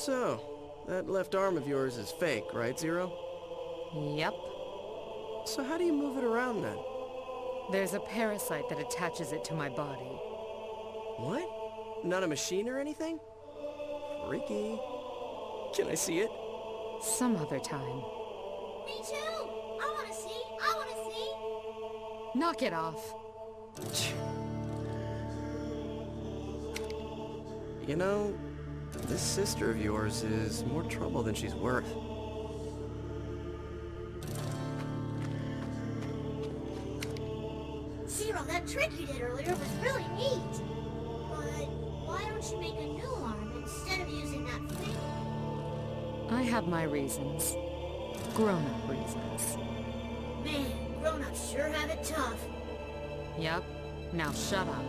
So, that left arm of yours is fake, right, Zero? Yep. So how do you move it around then? There's a parasite that attaches it to my body. What? Not a machine or anything? Freaky. Can I see it? Some other time. Me too! I wanna see! I wanna see! Knock it off. You know, this sister of yours is more trouble than she's worth. Zero, that trick you did earlier was really neat. But why don't you make a new arm instead of using that fake one? I have my reasons. Grown-up reasons. Man, grown-ups sure have it tough. Yep. Now shut up.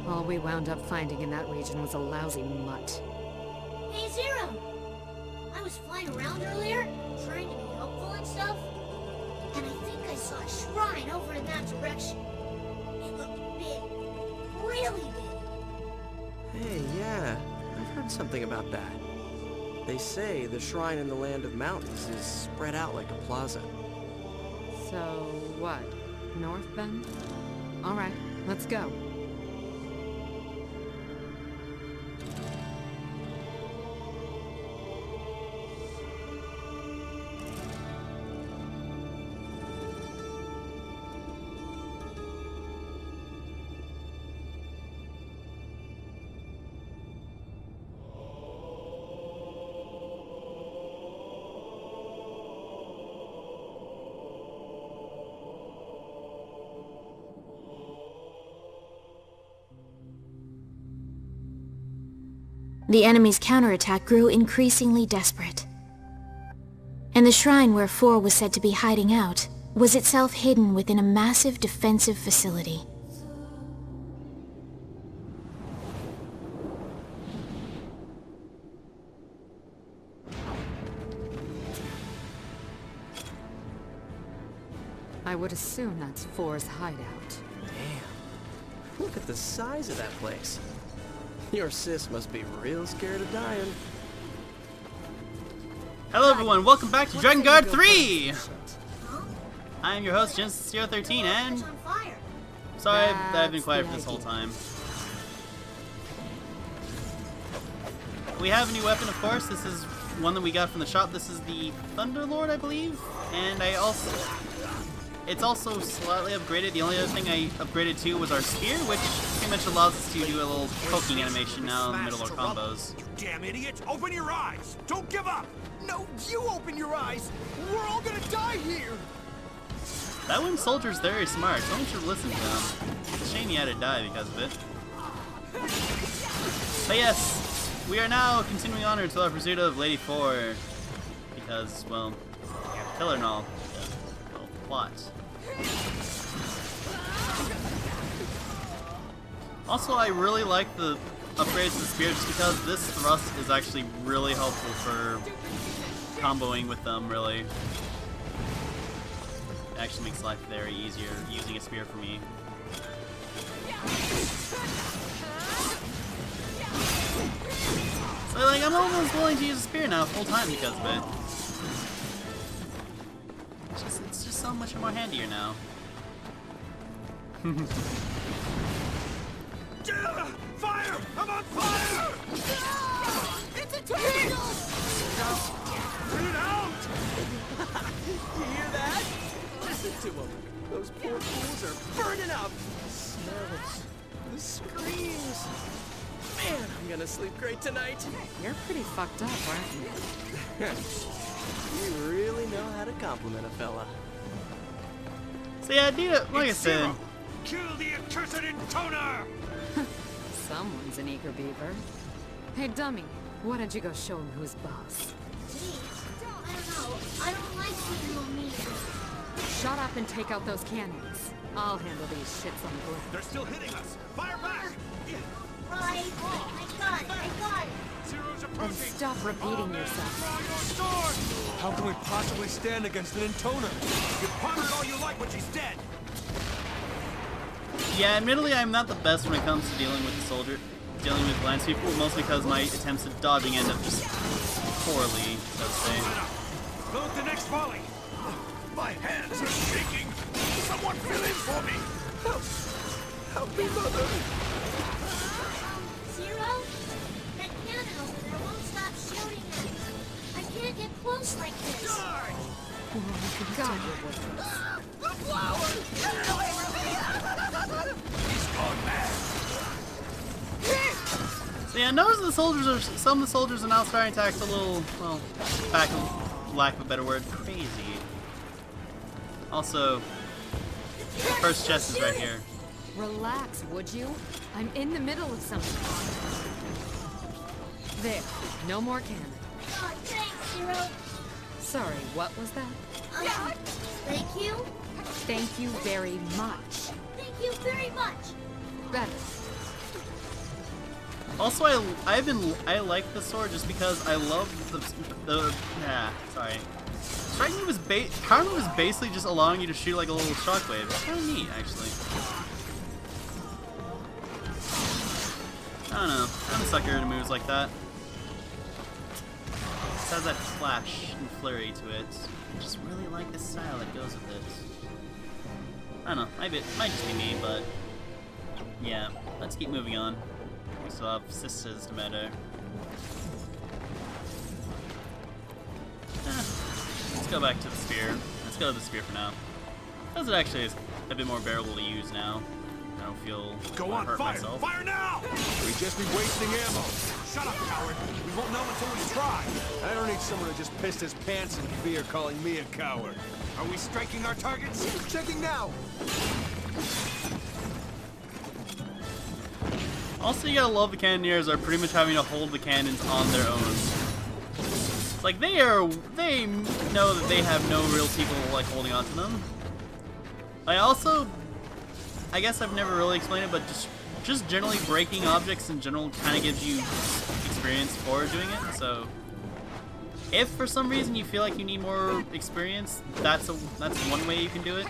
All we wound up finding in that region was a lousy mutt. Hey, Zero! I was flying around earlier, trying to be helpful and stuff, and I think I saw a shrine over in that direction. It looked big. Really big. Hey, yeah, I've heard something about that. They say the shrine in the land of mountains is spread out like a plaza. So, what? North then? Alright, let's go. The enemy's counterattack grew increasingly desperate. And the shrine where 4 was said to be hiding out was itself hidden within a massive defensive facility. I would assume that's 4's hideout. Damn. Look at the size of that place. Your sis must be real scared of dying. Hello everyone, welcome back to Drakengard 3! I am your host, Genesis013, and... It's on fire. Sorry, I've been That's quiet the for this whole idea. time. We have a new weapon, of course. This is one that we got from the shop. This is the Thunderlord, I believe. And I also... It's also slightly upgraded. The only other thing I upgraded to was our spear, which pretty much allows us to do a little poking animation now in the middle of our combos. You damn idiots! Open your eyes! Don't give up! No, you open your eyes! We're all gonna die here! That one soldier's very smart. Someone should listen to him. It's a shame he had to die because of it. But yes, we are now continuing on into our pursuit of Lady 4. Because, well, we have to kill her and all. Well, plot. Also, I really like the upgrades to the spear just because this thrust is actually really helpful for comboing with them, really. It actually makes life very easier using a spear for me. So, like, I'm almost willing to use a spear now full time because of it. It's just so much more handier now. Fire! I'm on fire! It's a tornado! Put it out! You hear that? Listen to them. Those poor fools are burning up. The smells, the screams. Man, I'm gonna sleep great tonight. You're pretty fucked up, aren't you? You really know how to compliment a fella. So yeah, dude, like I said, Zero! Kill the accursed intoner! Someone's an eager beaver. Hey, dummy, why don't you go show him who's boss? Geez, I don't know. I don't like being real mean. Shut up and take out those cannons. I'll handle these shits on the ground. They're still hitting us! Fire back! Right. I got it. Zero's And approaching! stop repeating yourself. Draw your sword! How can we possibly stand against an intoner? You ponder it all you like when she's dead! Yeah, admittedly, I'm not the best when it comes to dealing with lance people, mostly because my attempts at dodging end up just poorly, so to say. Load the next volley. My hands are shaking. Someone fill in for me. Help me, Mother! Zero? That cannon over there won't stop shooting at me. I can't get close like this. God. The flower! Get it away from me! He's gone mad. So yeah, notice some of the soldiers are now starting to act a little, well, back, lack of a better word, crazy. Also, first chest is right here. Relax, would you? I'm in the middle of something. There. No more cannon. Oh, thanks, Zero. Sorry, what was that? Thank you. Thank you very much. Thank you very much. Better. Also, I like the sword just because I love sorry. Striking was Karma was basically just allowing you to shoot like a little shockwave. It's kind of neat, actually. I don't know. I'm a sucker to moves like that. It has that flash and flurry to it. I just really like the style that goes with it. I don't know. Might just be me, but yeah. Let's keep moving on. We still have sisters to murder. Let's go back to the spear. Let's go to the spear for now. Because it actually is a bit more bearable to use now. I don't feel Go on, hurt fire! myself. Fire now! We'd just be wasting ammo. Shut up, coward. We won't know until we try. I don't need someone who just pissed his pants in fear calling me a coward. Are we striking our targets? Checking now! Also, you gotta love the cannoneers are pretty much having to hold the cannons on their own. Like, they know that they have no real people, like, holding on to them. I guess I've never really explained it, but just generally breaking objects in general kind of gives you experience for doing it, so if for some reason you feel like you need more experience, that's one way you can do it.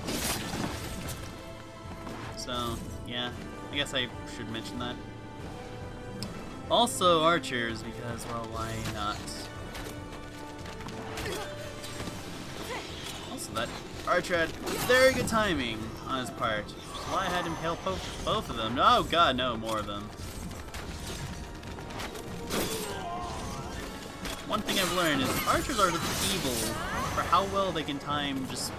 So, yeah, I guess I should mention that. Also, archers, because, well, why not? Also, that archer had very good timing on his part, which is why I had him kill both of them. Oh god, no, more of them. One thing I've learned is archers are evil for how well they can time just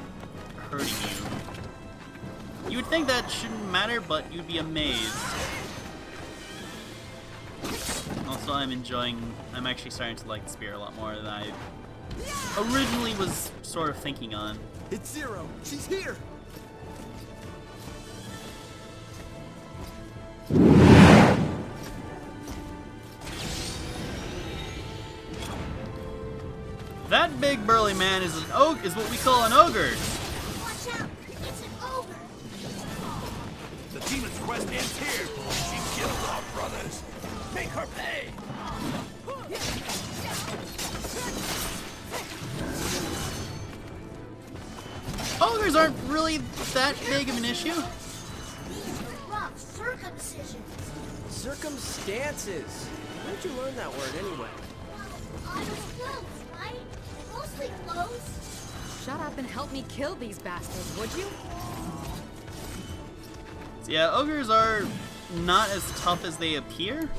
hurting you. You would think that shouldn't matter, but you'd be amazed. Also, I'm actually starting to like the spear a lot more than I originally was sort of thinking on. It's Zero! She's here! That big burly man is is what we call an ogre. Watch out! It's an ogre! The demon's quest ends here. She killed our brothers. Make her pay. Ogres aren't really that big of an issue. These are rough circumcisions. Circumstances! Where'd you learn that word anyway? I was close, right? Mostly close. Shut up and help me kill these bastards, would you? So yeah, ogres are not as tough as they appear.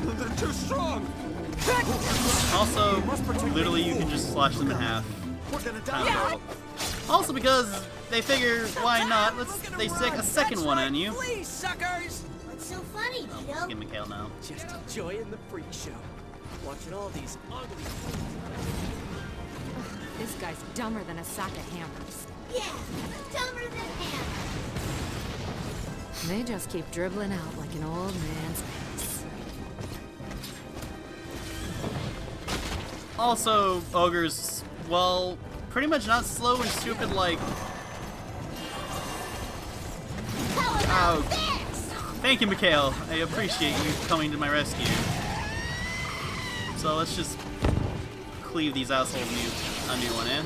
They're too strong! Also, literally you can just slash them in half. We're gonna Kind die! of horrible. Also because they figure, why not? They stick a second one on you. Please, suckers! What's so funny, Oh, Vito? let's get Mikhail now. Just enjoying the freak show. Watching all these ugly... This guy's dumber than a sack of hammers. Yeah, dumber than him. They just keep dribbling out like an old man's pace. Also, ogres, well, pretty much not slow and stupid like... How about Ow. this? Thank you, Mikhail. I appreciate you coming to my rescue. So let's just cleave these assholes a new one in.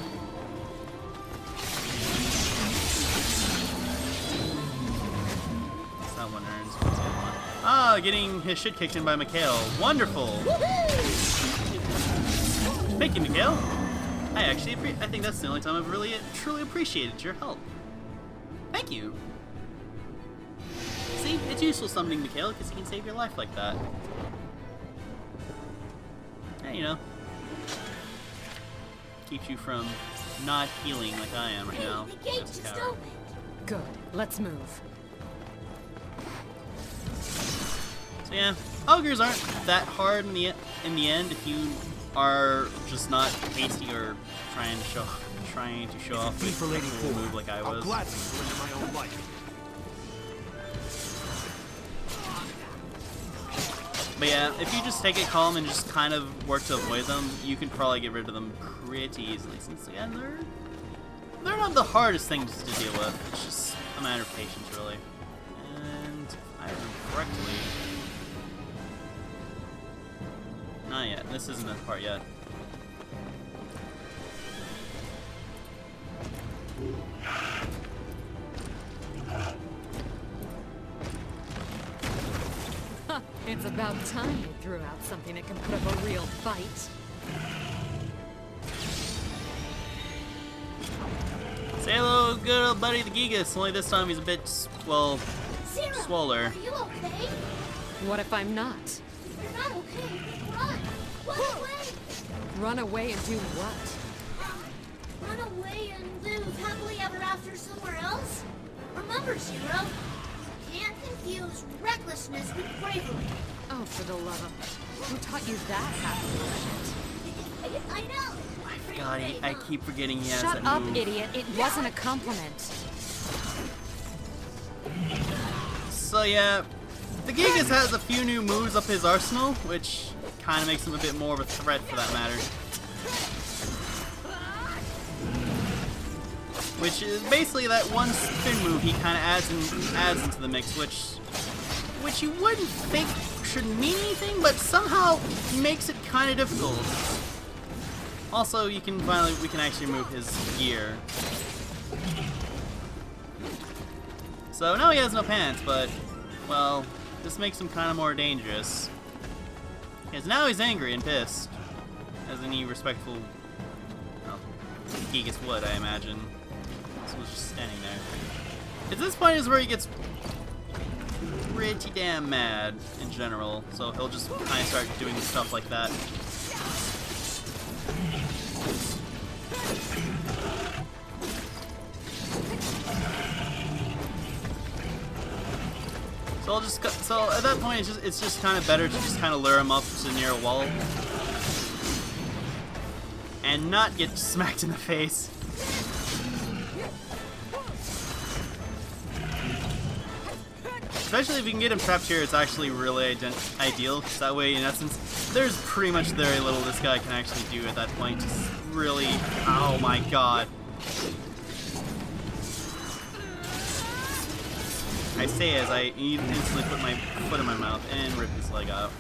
1 earns. What's the other one? Ah, getting his shit kicked in by Mikhail. Wonderful! Thank you, Mikhail. I think that's the only time I've really truly appreciated your help. Thank you. See, it's useful summoning Mikhail because he can save your life like that. Yeah, you know. Keeps you from not healing like I am right now. The gate just opened. Good. Let's move. So yeah, ogres aren't that hard in the end if you are just not hasty or trying to show off with a cool move like I was. I'll gladly surrender my own life. But yeah, if you just take it calm and just kind of work to avoid them, you can probably get rid of them pretty easily. Since again, they're not the hardest things to deal with. It's just a matter of patience, really. And if I remember correctly, not yet. This isn't that part yet. It's about time you threw out something that can put up a real fight. Say hello, good old buddy the Gigas, only this time he's a bit, well, Zero, swoller. are you okay? What if I'm not? If you're not okay, run! Run away! Run away and do what? Run away and live happily ever after somewhere else? Remember, Zero, you can't confuse recklessness with bravery. Oh, for the love of... Who taught you that half bullshit? I know. God, I keep forgetting he has Shut that up, move. idiot. It wasn't a compliment. So yeah, the Gigas has a few new moves up his arsenal, which kind of makes him a bit more of a threat for that matter. Which is basically that one spin move he kind of adds into the mix, which you wouldn't think should mean anything, but somehow makes it kind of difficult. Also, we can actually move his gear. So now he has no pants, but, well, this makes him kind of more dangerous. Because now he's angry and pissed. As any respectful, well, Gigas would, I imagine. So he's just standing there. At this point is where he gets pretty damn mad in general. So he'll just kind of start doing stuff like that. So at that point it's just kind of better to just kind of lure him up to near a wall and not get smacked in the face. Especially if you can get him trapped here, it's actually really ideal, because that way, in essence, there's pretty much very little this guy can actually do at that point. Just really, oh my god. I say as I instantly put my foot in my mouth and rip his leg out.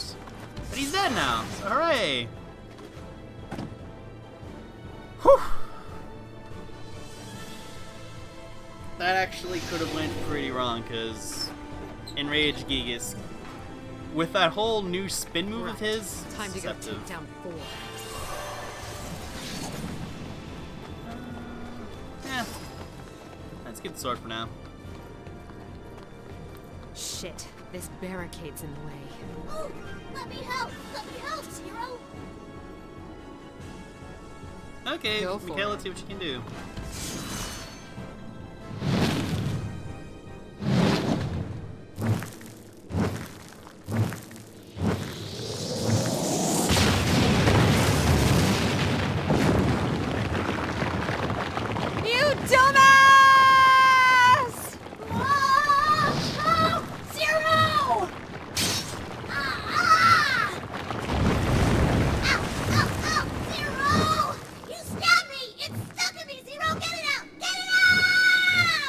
But he's dead now, so hooray! Whew! That actually could have went pretty wrong, because Enrage Gigas, with that whole new spin move of his, Time to go deceptive. take down 4. Yeah, let's get the sword for now. Shit, this barricade's in the way. Oh, let me help! Let me help, Zero! Okay, Go for Mikhail, it. let's see what you can do. You dumbass! Ah! Oh! Zero! Ah! Ow! Ow! Ow! Zero! You stabbed me! It's stuck in me! Zero! Get it out! Get it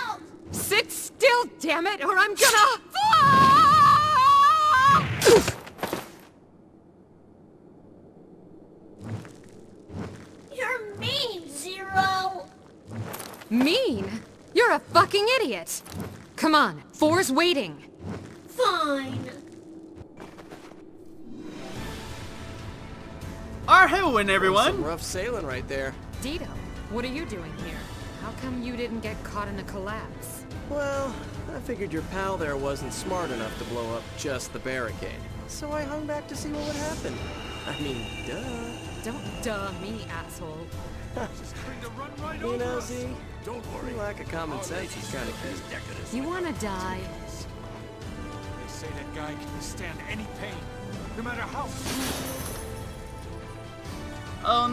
out! Sit still, damn it, or I'm gonna... You're mean, Zero! Mean? You're a fucking idiot! Come on, 4's waiting! Fine. Our heroine, everyone! Some rough sailing right there. Dito, what are you doing here? How come you didn't get caught in a collapse? Well, I figured your pal there wasn't smart enough to blow up just the barricade. So I hung back to see what would happen. I mean, duh. Don't duh me, asshole. Just going to run right You over know, us. Z, Don't worry. your lack of common sense is kind of cute. You wanna die? They say that guy can withstand any pain, no matter how.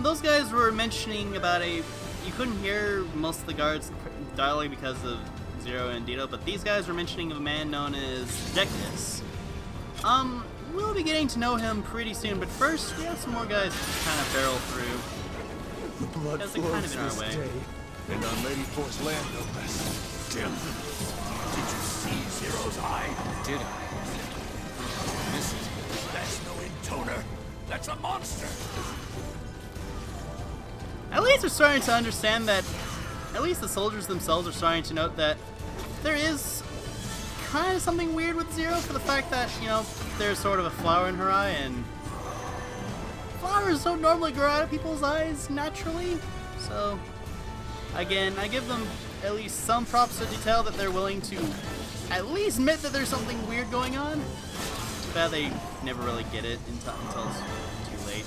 Those guys were mentioning about you couldn't hear most of the guards' dialogue because of Zero and Dito, but these guys were mentioning of a man known as Dectus. We'll be getting to know him pretty soon, but first, we have some more guys to kind of barrel through. The blood Because they're kind of flows in our this way. day, and on Lady Force land, no less. Tim, did you see Zero's eye? Did I? That's no intoner. That's a monster. At least they're starting to understand that, at least the soldiers themselves are starting to note that there is kind of something weird with Zero for the fact that, you know, there's sort of a flower in her eye, and flowers don't normally grow out of people's eyes naturally. So, again, I give them at least some props to detail that they're willing to at least admit that there's something weird going on. Too bad they never really get it until it's too late.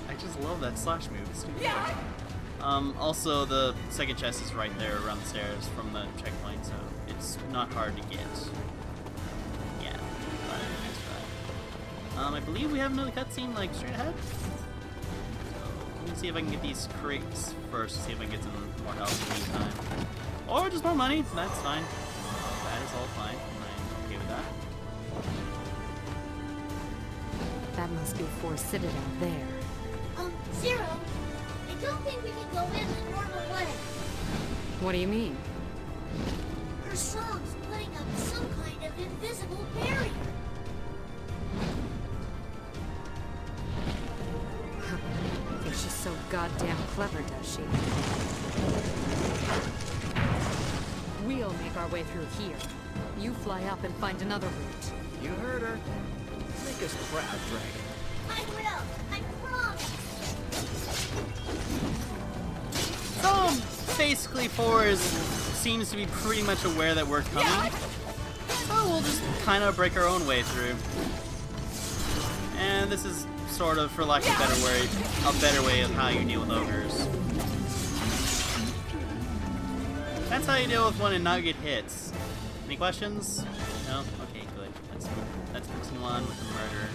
I just love that slash move. It's too good. Also, the second chest is right there around the stairs from the checkpoint, so it's not hard to get. Yeah, but thanks for that. I believe we have another cutscene like straight ahead. So let me see if I can get these crates first. See if I can get some more health in the meantime, or just more money. That's fine. That is all fine. I'm okay with that. That must be Force Citadel there. Zero, I don't think we can go in the normal way. What do you mean? Her song's putting up some kind of invisible barrier. Think she's so goddamn clever, does she? We'll make our way through here. You fly up and find another route. You heard her. Make us proud, Dragon. I will, I promise. So basically, 4 seems to be pretty much aware that we're coming. So we'll just kind of break our own way through. And this is sort of, for lack of a better way of how you deal with ogres. That's how you deal with one and not get hits. Any questions? No? Okay, good. Let's continue on with the murder.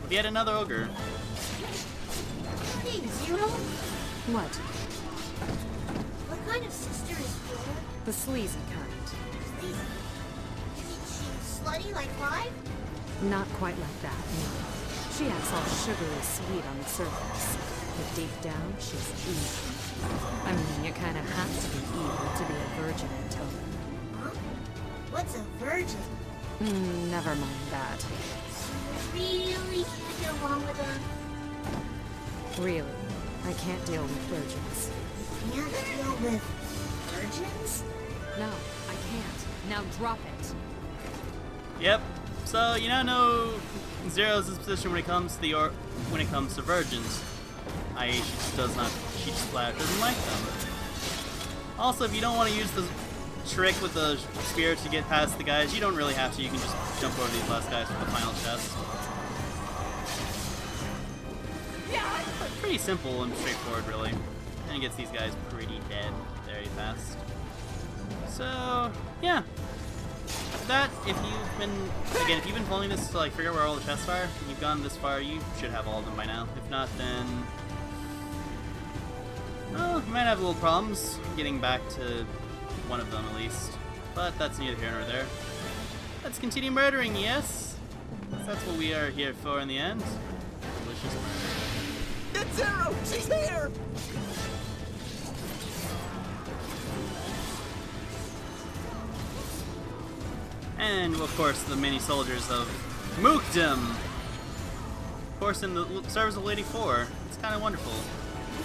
With yet another ogre. Hey, Zero, What? what kind of sister is Flora? The sleazy kind. Sleazy. You mean she's slutty like Five? Not quite like that, no. She acts all sugary sweet on the surface, but deep down, she's evil. I mean, you kind of have to be evil to be a virgin in Totem. Huh? What's a virgin? Never mind that. So you really can't get along with her? Really, I can't deal with virgins. Can't deal with virgins? No, I can't. Now drop it. Yep. So you now know Zero's position when it comes to virgins. I.e., she just flat doesn't like them. Also, if you don't want to use the trick with the spear to get past the guys, you don't really have to. You can just jump over these last guys for the final chest. Pretty simple and straightforward, really. And it gets these guys pretty dead very fast. So, yeah. That, if you've been following this to like figure out where all the chests are, and you've gone this far, you should have all of them by now. If not, then well, you might have little problems getting back to one of them at least. But that's neither here nor there. Let's continue murdering, yes? That's what we are here for in the end. Delicious murder. It's Zero! She's here! And, of course, the many soldiers of Mookdom. Of course, in the service of Lady 4. It's kind of wonderful.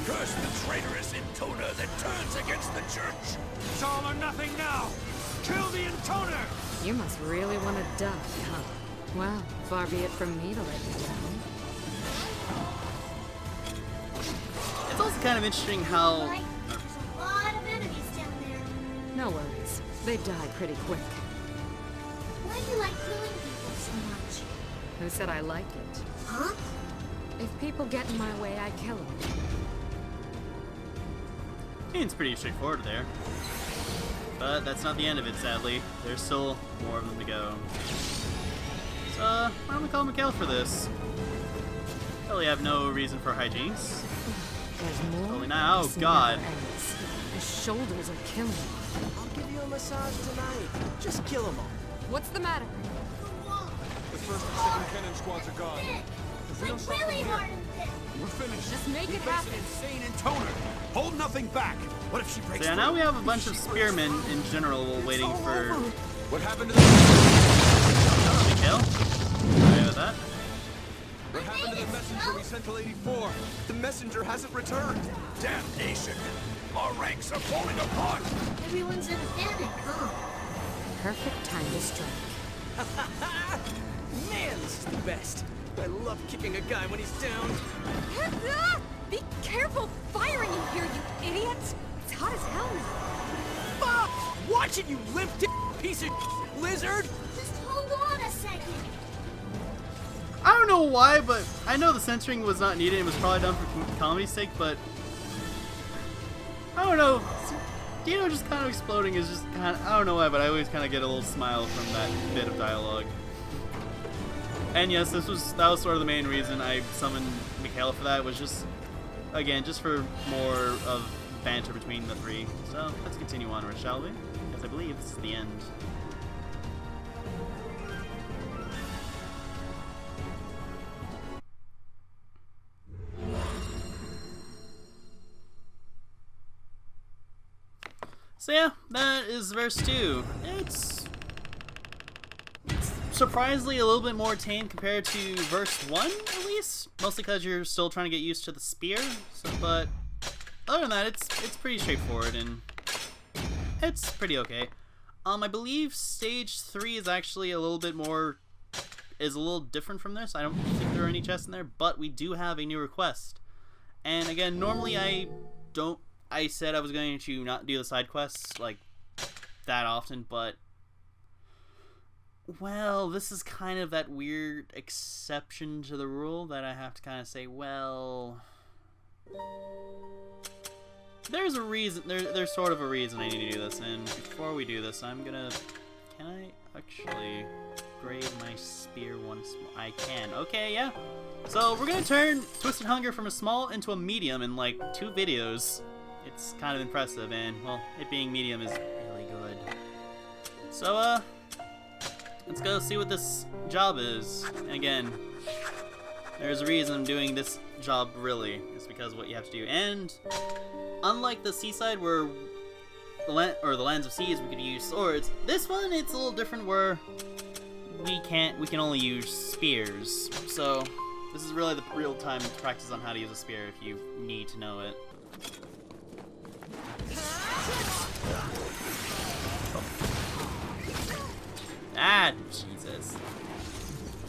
Curse the traitorous intoner that turns against the church. It's all or nothing now. Kill the intoner! You must really want to die, huh? Well, far be it from me to let you down. It's also kind of interesting how... Right? There's a lot of enemies down there. No worries. They die pretty quick. Why do you like killing people so much? Who said I liked it? Huh? If people get in my way, I kill them. It's pretty straightforward there. But that's not the end of it, sadly. There's still more of them to go. So, why don't we call Mikhail for this? Really have no reason for hijinks. There's more. Totally not. Oh, This God. never ends. My shoulders are killing me. I'll give you a massage tonight. Just kill them all. What's the matter? The first and second cannon squads are gone. If we don't stop Really them hard here, and thick. we're finished. Just make We it face happen. an insane intoner. Hold nothing back. What if she breaks So yeah, through? now we have a bunch of spearmen in general waiting All for over. What happened to the... Mikhail. Sorry about that. What happened to the messenger we sent to Lady 4? The messenger hasn't returned. Damnation! Our ranks are falling apart! Everyone's in a panic, huh? Perfect time to strike. Man, this is the best. I love kicking a guy when he's down. Be careful firing in here, you idiots! It's hot as hell now. Fuck! Watch it, you limp piece of lizard! Just hold on a second. I don't know why, but I know the censoring was not needed. It was probably done for comedy's sake, but I don't know. Dino just kind of exploding is just kind of, I don't know why, but I always kind of get a little smile from that bit of dialogue. And yes, that was sort of the main reason I summoned Mikhail for that, was just, again, just for more of banter between the three. So let's continue onward, shall we? Because I believe this is the end. So yeah, that is verse 2. It's surprisingly a little bit more tame compared to verse 1, at least. Mostly because you're still trying to get used to the spear. So, but other than that, it's pretty straightforward and it's pretty okay. I believe stage 3 is actually a little bit more, is a little different from this. I don't think there are any chests in there, but we do have a new request. And again, normally I said I was going to not do the side quests like that often, but well, this is kind of that weird exception to the rule that I have to kind of say, well, there's a reason, there's sort of a reason I need to do this. And before we do this, I'm gonna, can I actually grade my spear once more? I can. Okay, yeah. So we're gonna turn Twisted Hunger from a small into a medium in like 2 videos. It's kind of impressive, and well, it being medium is really good. So let's go see what this job is. And again, there's a reason I'm doing this job, really. It's because of what you have to do. And unlike the seaside where the lands of seas we could use swords, this one it's a little different where we can only use spears. So this is really the real time to practice on how to use a spear if you need to know it. Ah, Jesus.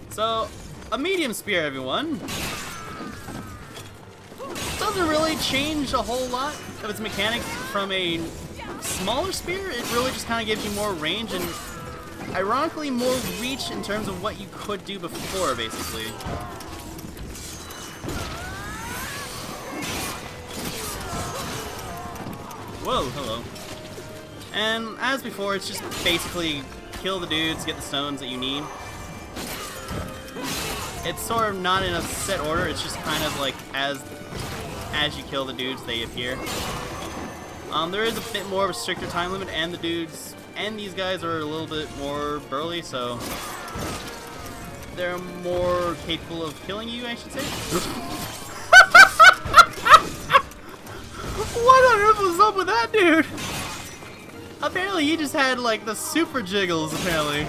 So, a medium spear, everyone. Doesn't really change a whole lot of its mechanics from a smaller spear. It really just kind of gives you more range and, ironically, more reach in terms of what you could do before, basically. Whoa, hello. And as before, it's just basically kill the dudes, get the stones that you need. It's sort of not in a set order, it's just kind of like as you kill the dudes, they appear. There is a bit more of a stricter time limit, and the dudes and these guys are a little bit more burly, so they're more capable of killing you, I should say. What on earth was up with that dude? Apparently he just had like the super jiggles, apparently.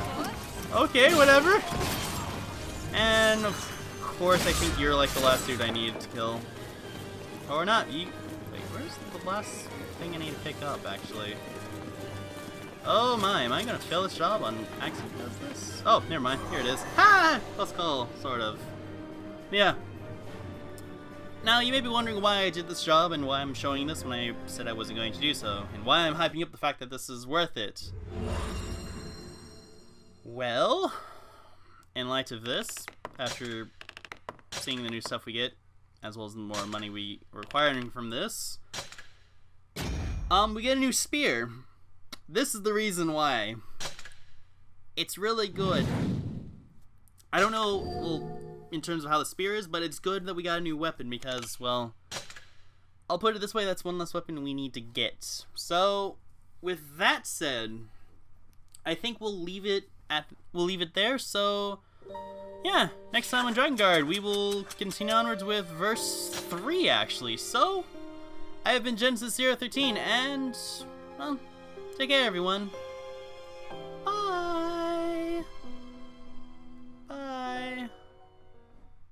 Okay, whatever. And of course I think you're like the last dude I needed to kill. Or not. Wait, where's the last thing I need to pick up, actually? Oh my, am I gonna fail this job on accident because of this? Oh, never mind. Here it is. Ha! Close call, sort of. Yeah. Now, you may be wondering why I did this job and why I'm showing this when I said I wasn't going to do so, and why I'm hyping up the fact that this is worth it. Well, in light of this, after seeing the new stuff we get, as well as the more money we are requiring from this, we get a new spear. This is the reason why. It's really good. I don't know, well, in terms of how the spear is, but it's good that we got a new weapon because, well, I'll put it this way, that's one less weapon we need to get. So, with that said, I think we'll leave it there. So, yeah, next time on Drakengard, we will continue onwards with verse 3, actually. So, I have been Genesis 013, and, well, take care, everyone.